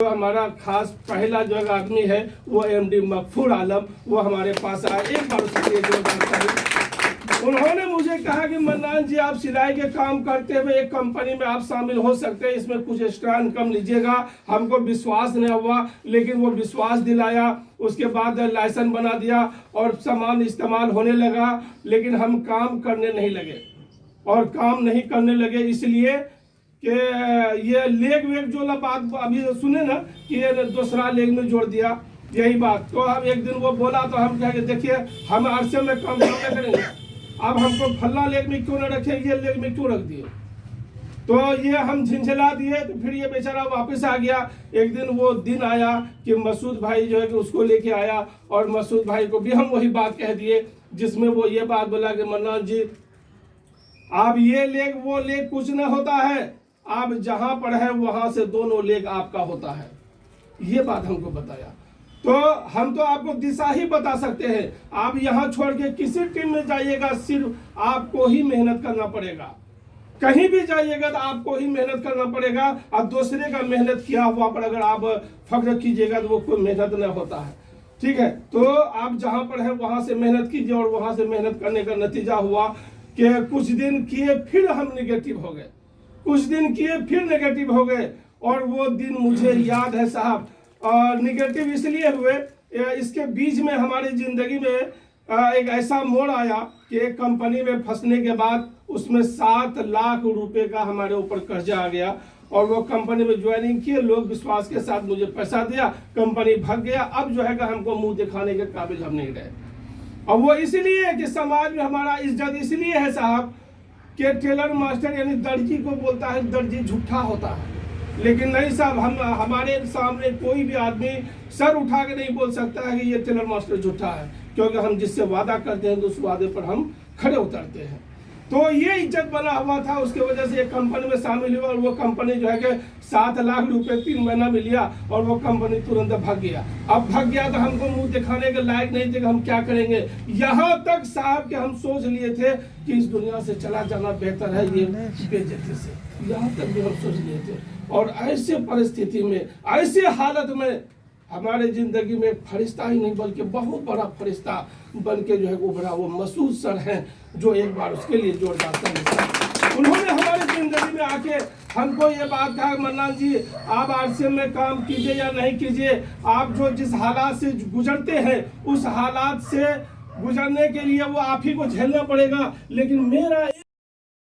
जो हमारा खास पहला जो आदमी है वो एमडी मकफूर आलम, वो हमारे पास आए। एक बार उसके लिए जोरदार ताली। उन्होंने मुझे कहा कि मन्नान जी, आप सिलाई के काम करते हुए एक कंपनी में आप शामिल हो सकते हैं, इसमें कुछ एक्स्ट्रा इनकम लीजिएगा। हमको विश्वास नहीं हुआ, लेकिन वो विश्वास दिलाया। उसके बाद लाइसेंस बना दिया और सामान इस्तेमाल होने लगा, लेकिन हम काम करने नहीं लगे। और काम नहीं करने लगे इसलिए कि ये लेग वेग जो बात अभी सुने ना कि ये दूसरा लेग में जोड़ दिया, यही बात। तो अब एक दिन वो बोला तो हम कहे देखिए हम आरसीएम में काम नहीं करेंगे, अब हमको फल्ला लेग में क्यों न रखे, ये लेग में क्यों रख दिए। तो ये हम झिंझला दिए। तो फिर ये बेचारा वापस आ गया। एक दिन वो दिन आया कि मसूद भाई जो है कि उसको लेके आया, और मसूद भाई को भी हम वही बात कह दिए जिसमें वो ये बात बोला कि मन्नान जी, आप ये लेग वो लेग कुछ न होता है, आप जहां पर है वहां से दोनों लेग आपका होता है। ये बात हमको बताया। तो हम तो आपको दिशा ही बता सकते हैं। आप यहां छोड़ के किसी टीम में जाइएगा, सिर्फ आपको ही मेहनत करना पड़ेगा। कहीं भी जाइएगा तो आपको ही मेहनत करना पड़ेगा। अब दूसरे का मेहनत किया हुआ पर अगर आप फख्र कीजिएगा तो वो कोई मेहनत न होता है। ठीक है, तो आप जहां पर है वहां से मेहनत कीजिए। और वहां से मेहनत करने का नतीजा हुआ कि कुछ दिन किए फिर हम निगेटिव हो गए, कुछ दिन किए फिर नेगेटिव हो गए। और वो दिन मुझे याद है साहब। और निगेटिव इसलिए हुए, इसके बीच में हमारी जिंदगी में एक ऐसा मोड़ आया कि एक कंपनी में फंसने के बाद उसमें 7 लाख रुपए का हमारे ऊपर कर्जा आ गया। और वो कंपनी में ज्वाइनिंग किए, लोग विश्वास के साथ मुझे पैसा दिया, कंपनी भाग गया। अब जो है कि हमको मुंह दिखाने के काबिल हम नहीं रहे। और वो इसलिए कि समाज में हमारा इज्जत इसलिए है साहब कि टेलर मास्टर यानी दर्जी को बोलता है दर्जी झूठा होता है। लेकिन नहीं साहब, हम हमारे सामने कोई भी आदमी सर उठा के नहीं बोल सकता है कि ये टेलर मास्टर झूठा है, क्योंकि हम जिससे वादा करते हैं तो उस वादे पर हम खड़े उतरते हैं। तो ये इज्जत बना हुआ था, उसके वजह से एक कंपनी में शामिल हुआ। और वो कंपनी जो है कि 7 लाख रुपए 3 महीना में लिया, और वो कंपनी तुरंत भाग गया। अब भाग गया तो हमको मुंह दिखाने के लायक नहीं थे कि हम क्या करेंगे। यहाँ तक साहब कि हम सोच लिए थे कि इस दुनिया से चला जाना बेहतर है ये बेइज्जती से, यहाँ तक भी हम सोच लिए थे। और ऐसे परिस्थिति में, ऐसे हालत में हमारे जिंदगी में फरिश्ता ही नहीं बल्कि बहुत बड़ा फरिश्ता बन के जो है उभरा, वो मसूद सर हैं, जो एक बार उसके लिए जोरदार ताली। उन्होंने हमारी जिंदगी में आके हमको ये बात कहा, मन्नान जी आप आरसीएम में काम कीजिए या नहीं कीजिए, आप जो जिस हालात से गुजरते हैं उस हालात से गुजरने के लिए वो आप ही को झेलना पड़ेगा। लेकिन मेरा